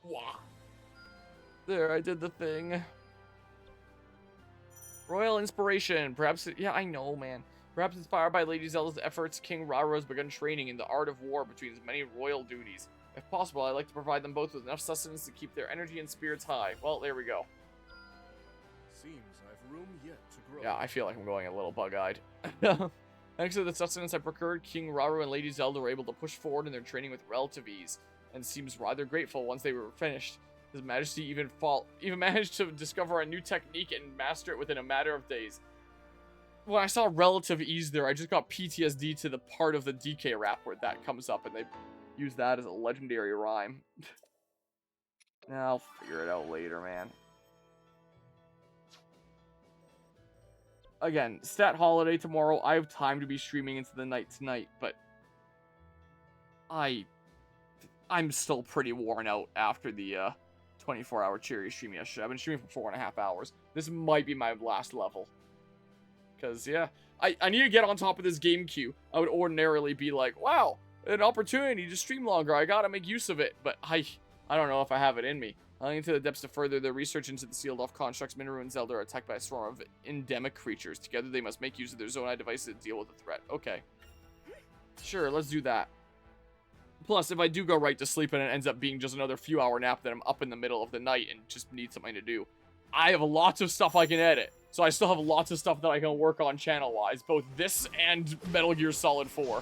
Wow. There, I did the thing. Royal inspiration. Perhaps, yeah, I know, man. Perhaps inspired by Lady Zelda's efforts, King Rauru has begun training in the art of war between his many royal duties. If possible, I'd like to provide them both with enough sustenance to keep their energy and spirits high. Well, there we go. Seems I've room yet to grow. Yeah, I feel like I'm going a little bug-eyed. Thanks to the sustenance I procured, King Rauru and Lady Zelda were able to push forward in their training with relative ease, and seems rather grateful once they were finished. His Majesty even managed to discover a new technique and master it within a matter of days. When I saw relative ease there, I just got PTSD to the part of the DK rap where that comes up, and they use that as a legendary rhyme. I'll figure it out later, man. Again, stat holiday tomorrow. I have time to be streaming into the night tonight, but I'm still pretty worn out after the 24-hour cherry stream yesterday. I've been streaming for 4.5 hours. This might be my last level. Because, yeah, I need to get on top of this game queue. I would ordinarily be like, wow, an opportunity to stream longer. I gotta make use of it. But I don't know if I have it in me. Going into the depths to further their research into the sealed-off constructs, Minru and Zelda are attacked by a swarm of endemic creatures. Together, they must make use of their Zonai devices to deal with the threat. Okay. Sure, let's do that. Plus, if I do go right to sleep and it ends up being just another few-hour nap, then I'm up in the middle of the night and just need something to do. I have lots of stuff I can edit. So I still have lots of stuff that I can work on channel-wise. Both this and Metal Gear Solid 4.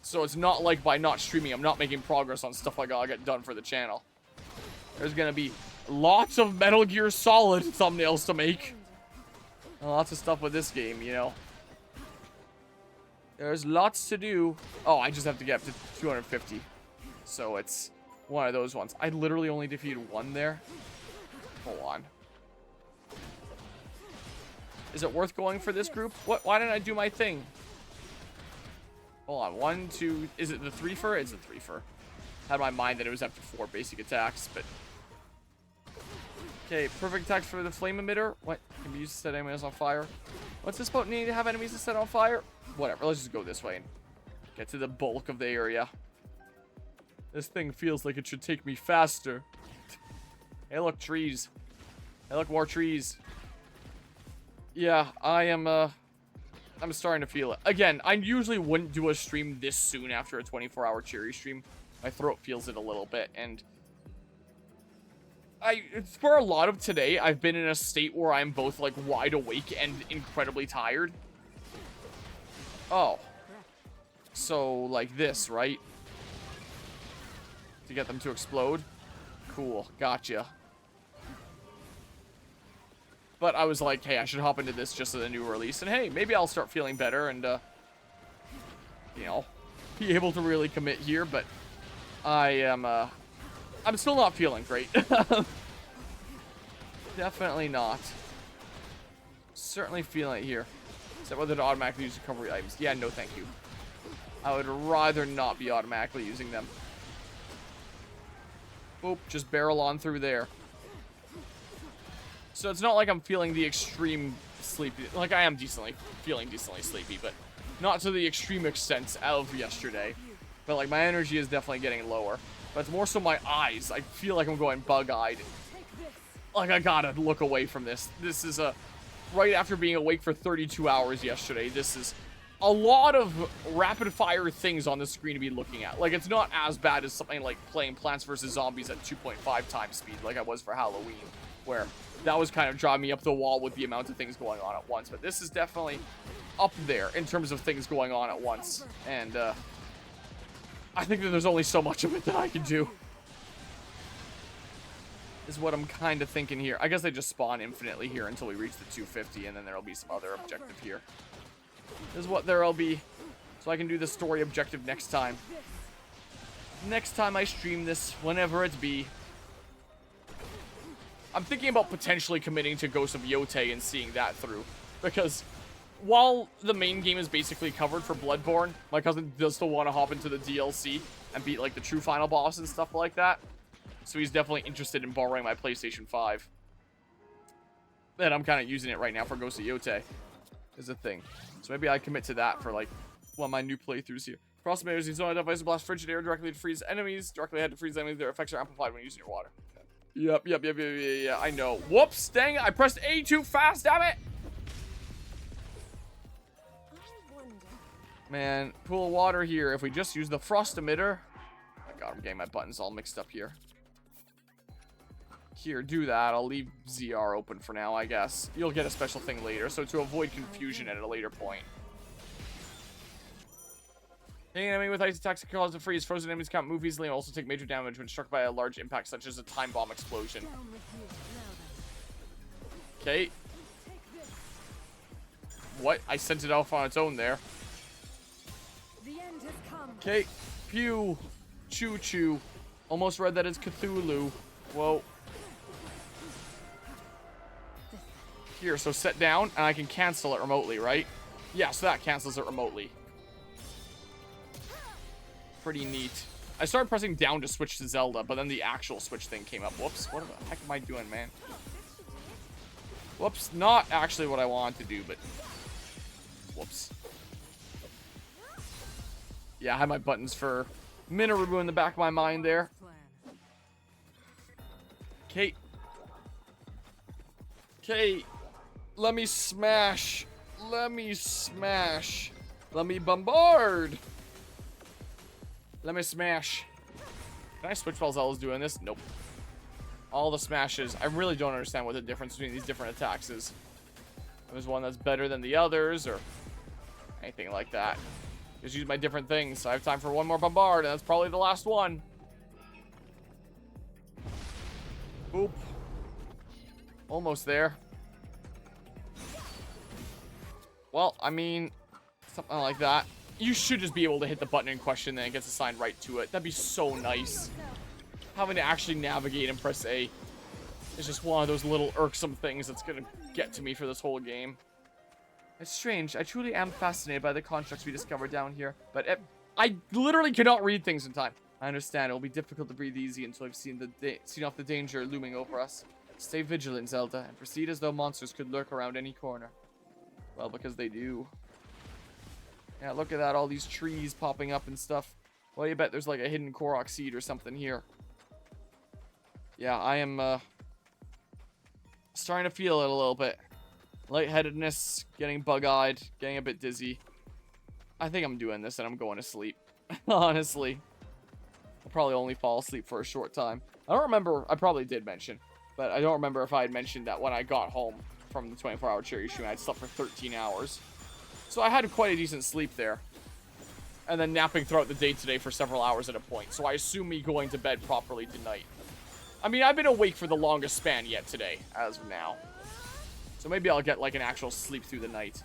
So it's not like by not streaming, I'm not making progress on stuff I gotta get done for the channel. There's gonna be lots of Metal Gear Solid thumbnails to make. And lots of stuff with this game, you know. There's lots to do. Oh, I just have to get up to 250. So it's one of those ones. I literally only defeated one there. Hold on. Is it worth going for this group? What? Why didn't I do my thing? Hold on. 1, 2. Is it the 3-fer? It's a 3-fer. Had in my mind that it was after 4 basic attacks, but... Okay, perfect attacks for the flame emitter. What? Can be used to set enemies on fire. What's this about needing to have enemies to set on fire? Whatever, let's just go this way and get to the bulk of the area. This thing feels like it should take me faster. Hey, look, trees. Hey, look, more trees. Yeah, I'm starting to feel it. Again, I usually wouldn't do a stream this soon after a 24-hour cherry stream. My throat feels it a little bit, and for a lot of today, I've been in a state where I'm both, like, wide awake and incredibly tired. Oh. So, like this, right? To get them to explode? Cool, gotcha. But I was like, hey, I should hop into this just as a new release. And hey, maybe I'll start feeling better and, you know, be able to really commit here. But I'm still not feeling great. Definitely not. Certainly feeling it here. Except whether to automatically use recovery items. Yeah, no thank you. I would rather not be automatically using them. Boop, just barrel on through there. So it's not like I'm feeling the extreme sleepy. Like, I am feeling decently sleepy, but not to the extreme extent of yesterday. But, like, my energy is definitely getting lower. But it's more so my eyes. I feel like I'm going bug-eyed. Like, I gotta look away from this. This is right after being awake for 32 hours yesterday, this is a lot of rapid-fire things on the screen to be looking at. Like, it's not as bad as something like playing Plants vs. Zombies at 2.5 times speed like I was for Halloween, where that was kind of driving me up the wall with the amount of things going on at once. But this is definitely up there in terms of things going on at once. And I think that there's only so much of it that I can do. Is what I'm kind of thinking here. I guess they just spawn infinitely here until we reach the 250, and then there'll be some other objective here. This is what there'll be. So I can do the story objective next time. Next time I stream this, whenever it be. I'm thinking about potentially committing to Ghost of Yotei and seeing that through. Because while the main game is basically covered for Bloodborne, my cousin does still want to hop into the DLC and beat, like, the true final boss and stuff like that. So he's definitely interested in borrowing my PlayStation 5. And I'm kind of using it right now for Ghost of Yotei. Is a thing. So maybe I commit to that for, like, one of my new playthroughs here. Frost emitters use zone device to blast frigid air directly to freeze enemies. Directly ahead to freeze enemies. Their effects are amplified when using your water. Yep, I know. Whoops, dang it, I pressed A too fast, damn it! Man, pool of water here. If we just use the frost emitter. Oh my god, I'm getting my buttons all mixed up here. Here, do that. I'll leave ZR open for now, I guess. You'll get a special thing later, so to avoid confusion at a later point. Hitting an enemy with ice attacks can cause a freeze. Frozen enemies can't move easily and also take major damage when struck by a large impact, such as a time bomb explosion. Okay. What? I sent it off on its own there. Okay. Pew. Choo choo. Almost read that as Cthulhu. Whoa. Here, so set down, and I can cancel it remotely, right? Yeah, so that cancels it remotely. Pretty neat. I started pressing down to switch to Zelda, but then the actual switch thing came up. Whoops, what the heck am I doing, man? Whoops, not actually what I wanted to do, but... Whoops. Yeah, I had my buttons for Minoru in the back of my mind there. Okay. Okay. Let me smash. Let me smash. Let me bombard. Let me smash. Can I switch while Zelda's doing this? Nope. All the smashes. I really don't understand what the difference between these different attacks is. There's one that's better than the others, or anything like that. Just use my different things. I have time for one more bombard, and that's probably the last one. Boop. Almost there. Well, I mean, something like that. You should just be able to hit the button in question, then it gets assigned right to it. That'd be so nice. Having to actually navigate and press A is just one of those little irksome things that's gonna get to me for this whole game. It's strange. I truly am fascinated by the constructs we discovered down here, but I literally cannot read things in time. I understand it will be difficult to breathe easy until I've seen off the danger looming over us. Stay vigilant, Zelda, and proceed as though monsters could lurk around any corner. Well, because they do. Yeah, look at that. All these trees popping up and stuff. Well, you bet there's like a hidden Korok seed or something here. Yeah, I am starting to feel it a little bit. Lightheadedness, getting bug-eyed, getting a bit dizzy. I think I'm doing this and I'm going to sleep. Honestly. I'll probably only fall asleep for a short time. I don't remember. I probably did mention. But I don't remember if I had mentioned that when I got home from the 24-hour cherry stream, I had slept for 13 hours. So I had quite a decent sleep there. And then napping throughout the day today for several hours at a point. So I assume me going to bed properly tonight. I mean, I've been awake for the longest span yet today, as of now. So maybe I'll get like an actual sleep through the night.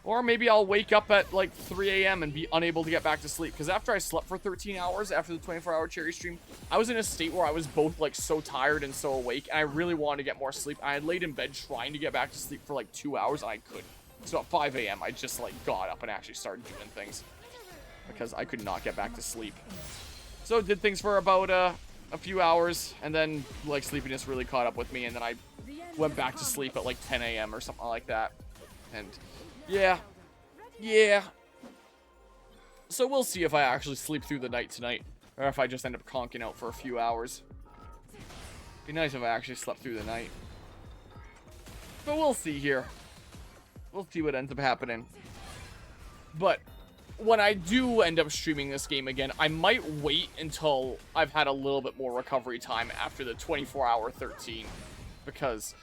Or maybe I'll wake up at like 3 a.m. and be unable to get back to sleep. Because after I slept for 13 hours after the 24-hour cherry stream, I was in a state where I was both like so tired and so awake. And I really wanted to get more sleep. I had laid in bed trying to get back to sleep for like 2 hours and I couldn't. So at 5 a.m. I just like got up and actually started doing things. Because I could not get back to sleep. So did things for about a few hours. And then like sleepiness really caught up with me. And then I went back to sleep at like 10 a.m. or something like that. And yeah. So we'll see if I actually sleep through the night tonight. Or if I just end up conking out for a few hours. Be nice if I actually slept through the night. But we'll see here. We'll see what ends up happening. But when I do end up streaming this game again, I might wait until I've had a little bit more recovery time after the 24-hour 13. Because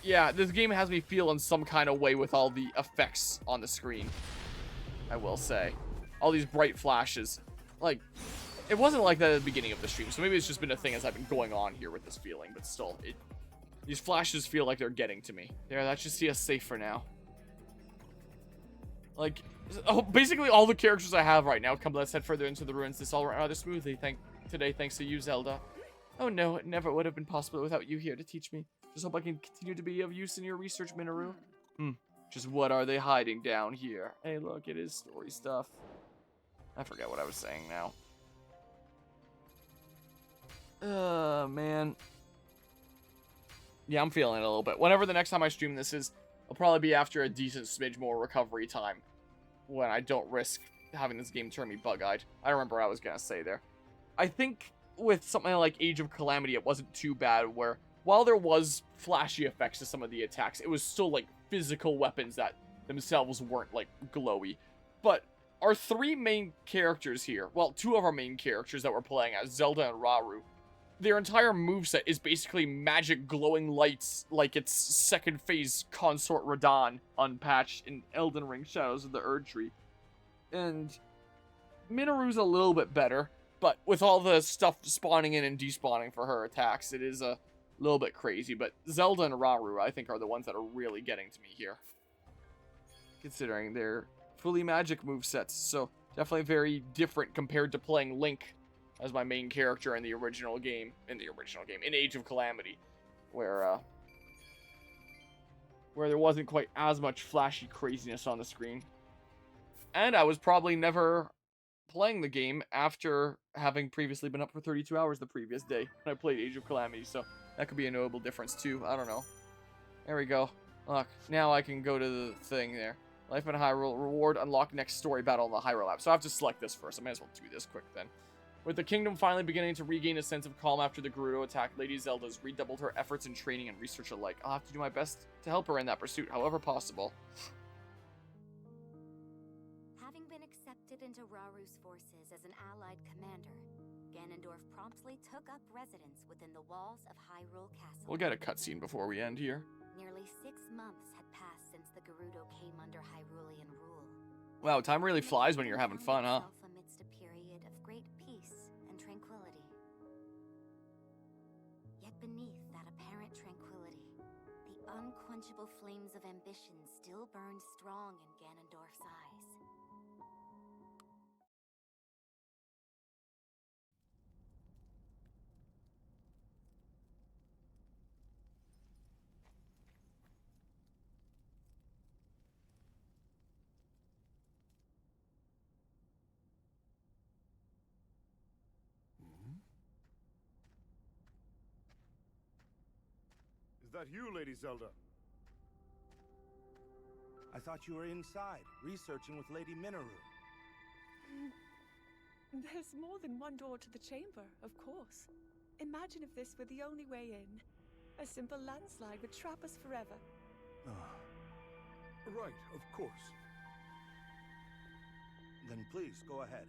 yeah, this game has me feel in some kind of way with all the effects on the screen. I will say. All these bright flashes. Like, it wasn't like that at the beginning of the stream, so maybe it's just been a thing as I've been going on here with this feeling, but still, these flashes feel like they're getting to me. There, that should see us safe for now. Like, basically all the characters I have right now, come let's head further into the ruins. This all went rather smoothly today, thanks to you, Zelda. Oh no, it never would have been possible without you here to teach me. Just hope I can continue to be of use in your research, Minoru. Just what are they hiding down here? Hey, look, it is story stuff. I forget what I was saying now. Man. Yeah, I'm feeling it a little bit. Whenever the next time I stream this is, it'll probably be after a decent smidge more recovery time. When I don't risk having this game turn me bug-eyed. I remember what I was gonna say there. I think with something like Age of Calamity, it wasn't too bad, where while there was flashy effects to some of the attacks, it was still like physical weapons that themselves weren't like glowy. But our three main characters here, well, two of our main characters that we're playing as, Zelda and Rauru, their entire moveset is basically magic glowing lights, like its second phase consort Radahn unpatched in Elden Ring Shadows of the Erdtree. And Minaru's a little bit better, but with all the stuff spawning in and despawning for her attacks, it is a little bit crazy. But Zelda and Rauru, I think, are the ones that are really getting to me here, considering they're fully magic movesets. So definitely very different compared to playing Link as my main character in the original game, in Age of Calamity, where there wasn't quite as much flashy craziness on the screen. And I was probably never playing the game after having previously been up for 32 hours the previous day when I played Age of Calamity, so that could be a notable difference too. I don't know. There we go. Look, now I can go to the thing there. Life in Hyrule, reward, unlock next story battle in the Hyrule app. So I have to select this first. I may as well do this quick then. With the kingdom finally beginning to regain a sense of calm after the Gerudo attack, Lady Zelda's redoubled her efforts in training and research alike. I'll have to do my best to help her in that pursuit, however possible. Having been accepted into Raru's forces as an allied commander, Ganondorf promptly took up residence within the walls of Hyrule Castle. We'll get a cutscene before we end here. Nearly 6 months had passed since the Gerudo came under Hyrulean rule. Wow, time really flies when you're having fun, huh? Amidst a period of great peace and tranquility. Yet beneath that apparent tranquility, the unquenchable flames of ambition still burned strong in Ganondorf's eyes. Is that you, Lady Zelda? I thought you were inside, researching with Lady Minaru. There's more than one door to the chamber, of course. Imagine if this were the only way in. A simple landslide would trap us forever. Right, of course. Then please, go ahead.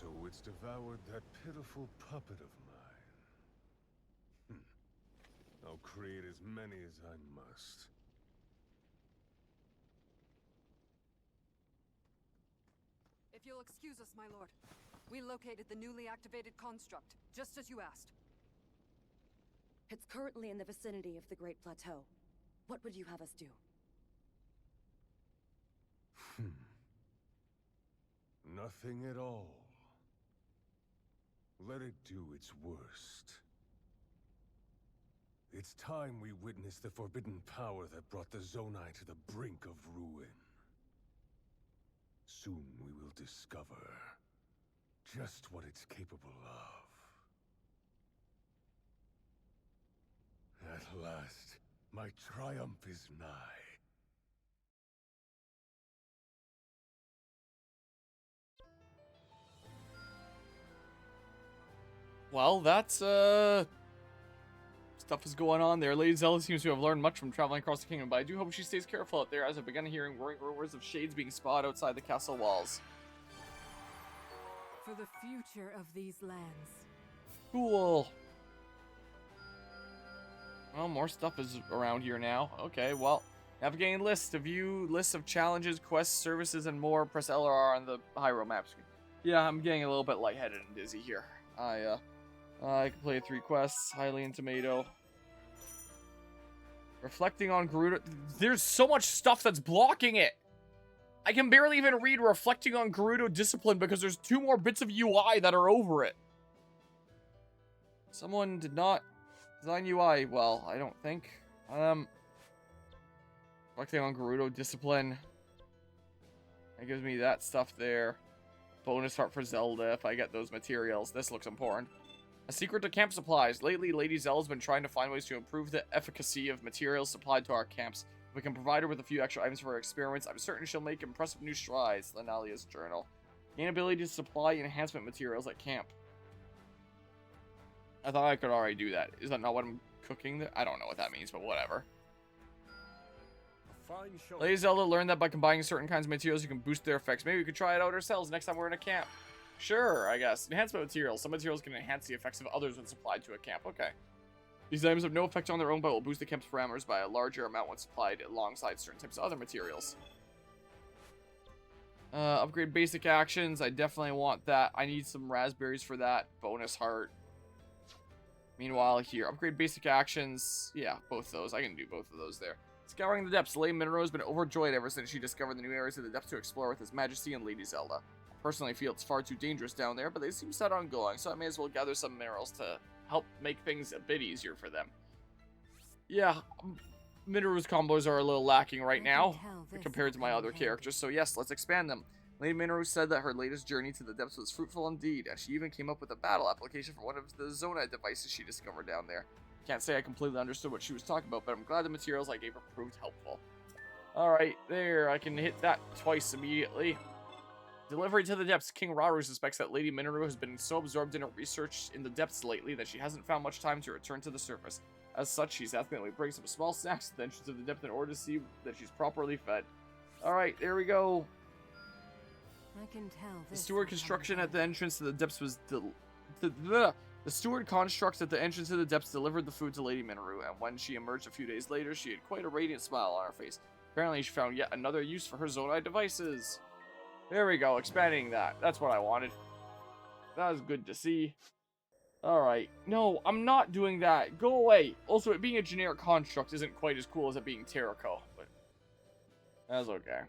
So it's devoured that pitiful puppet of mine. I'll create as many as I must. If you'll excuse us, my lord. We located the newly activated construct, just as you asked. It's currently in the vicinity of the Great Plateau. What would you have us do? Nothing at all. Let it do its worst. It's time we witness the forbidden power that brought the Zonai to the brink of ruin. Soon we will discover just what it's capable of. At last, my triumph is nigh. Well, that's, stuff is going on there. Lady Zelda seems to have learned much from traveling across the kingdom, but I do hope she stays careful out there, as I've begun hearing worrying rumors of shades being spotted outside the castle walls. For the future of these lands. Cool. Well, more stuff is around here now. Okay, well, navigating lists of challenges, quests, services, and more. Press LR on the Hyrule map screen. Yeah, I'm getting a little bit lightheaded and dizzy here. I completed 3 quests. Hylian Tomato. Reflecting on Gerudo. There's so much stuff that's blocking it. I can barely even read Reflecting on Gerudo Discipline because there's 2 more bits of UI that are over it. Someone did not design UI well, I don't think. Reflecting on Gerudo Discipline. That gives me that stuff there. Bonus heart for Zelda if I get those materials. This looks important. A secret to camp supplies. Lately, Lady Zelda's been trying to find ways to improve the efficacy of materials supplied to our camps. If we can provide her with a few extra items for her experiments, I'm certain she'll make impressive new strides. Lenalia's journal. Gain ability to supply enhancement materials at camp. I thought I could already do that. Is that not what I'm cooking there? I don't know what that means, but whatever. Fine show. Lady Zelda learned that by combining certain kinds of materials, you can boost their effects. Maybe we could try it out ourselves next time we're in a camp. Sure, I guess. Enhancement materials. Some materials can enhance the effects of others when supplied to a camp. Okay. These items have no effect on their own, but will boost the camp's parameters by a larger amount when supplied alongside certain types of other materials. Upgrade basic actions. I definitely want that. I need some raspberries for that. Bonus heart. Meanwhile, here. Upgrade basic actions. Yeah, both those. I can do both of those there. Scouring the depths. Lady Minero has been overjoyed ever since she discovered the new areas of the depths to explore with His Majesty and Lady Zelda. Personally feel it's far too dangerous down there, but they seem set on going, so I may as well gather some minerals to help make things a bit easier for them. Yeah, Mineru's combos are a little lacking right now compared to my other characters, so yes, let's expand them. Lady Mineru said that her latest journey to the depths was fruitful indeed, and she even came up with a battle application for one of the Zonai devices she discovered down there. Can't say I completely understood what she was talking about, but I'm glad the materials I gave her proved helpful. Alright, there, I can hit that twice immediately. Delivery to the depths. King Rauru suspects that Lady Mineru has been so absorbed in her research in the depths lately that she hasn't found much time to return to the surface. As such, she's asking that we bring some small snacks to the entrance of the depth in order to see that she's properly fed. Alright, there we go. I can tell The steward construction at the entrance to the depths was the steward construct at the entrance to the depths delivered the food to Lady Mineru, and when she emerged a few days later, she had quite a radiant smile on her face. Apparently, she found yet another use for her Zonai devices. There we go, expanding that. That's what I wanted. That was good to see. Alright. No, I'm not doing that. Go away. Also, it being a generic construct isn't quite as cool as it being Terraco, but that's okay.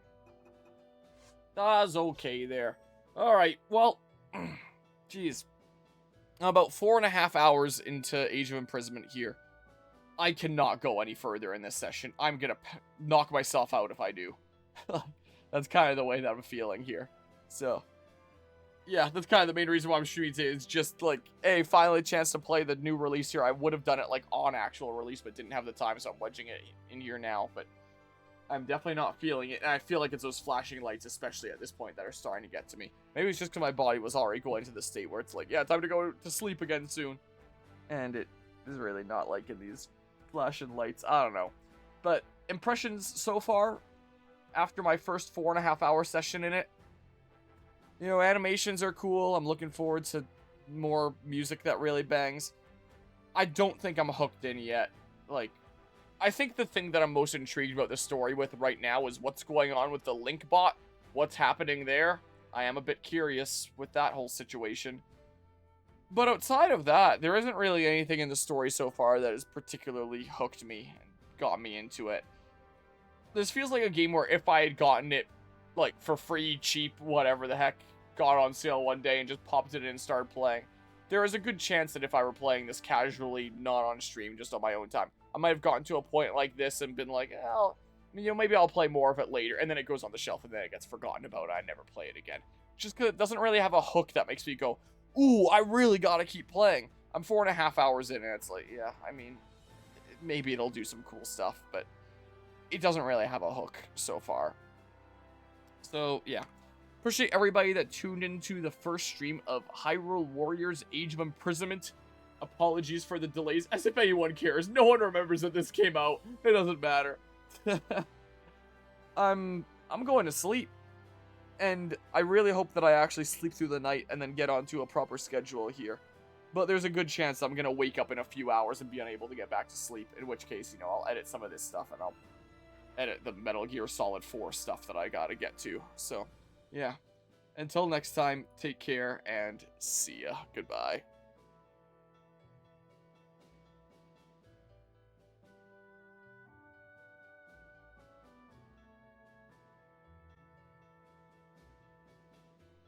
That's okay there. Alright, well, jeez. About 4.5 hours into Age of Imprisonment here. I cannot go any further in this session. I'm gonna knock myself out if I do. That's kind of the way that I'm feeling here. So, yeah, that's kind of the main reason why I'm shooting today. It's just like, hey, finally a chance to play the new release here. I would have done it like on actual release, but didn't have the time, so I'm wedging it in here now. But I'm definitely not feeling it, and I feel like it's those flashing lights, especially at this point, that are starting to get to me. Maybe it's just because my body was already going to the state where it's like, yeah, time to go to sleep again soon. And it is really not liking these flashing lights. I don't know. But impressions so far, after my first 4.5 hour session in it, You know, animations are cool. I'm looking forward to more music that really bangs. I don't think I'm hooked in yet. Like, I think the thing that I'm most intrigued about the story with right now is what's going on with the Link bot. What's happening there? I am a bit curious with that whole situation. But outside of that, there isn't really anything in the story so far that has particularly hooked me and got me into it. This feels like a game where if I had gotten it, like, for free, cheap, whatever the heck, got it on sale one day and just popped it in and started playing, there is a good chance that if I were playing this casually, not on stream, just on my own time, I might have gotten to a point like this and been like, well, you know, maybe I'll play more of it later, and then it goes on the shelf and then it gets forgotten about and I never play it again. Just because it doesn't really have a hook that makes me go, ooh, I really gotta keep playing. I'm 4.5 hours in and it's like, yeah, I mean, maybe it'll do some cool stuff, but it doesn't really have a hook so far. So, yeah. Appreciate everybody that tuned into the first stream of Hyrule Warriors Age of Imprisonment. Apologies for the delays, as if anyone cares. No one remembers that this came out. It doesn't matter. I'm going to sleep. And I really hope that I actually sleep through the night and then get onto a proper schedule here. But there's a good chance I'm going to wake up in a few hours and be unable to get back to sleep. In which case, you know, I'll edit some of this stuff and I'll edit the Metal Gear Solid 4 stuff that I gotta get to. So, yeah. Until next time, take care and see ya. Goodbye.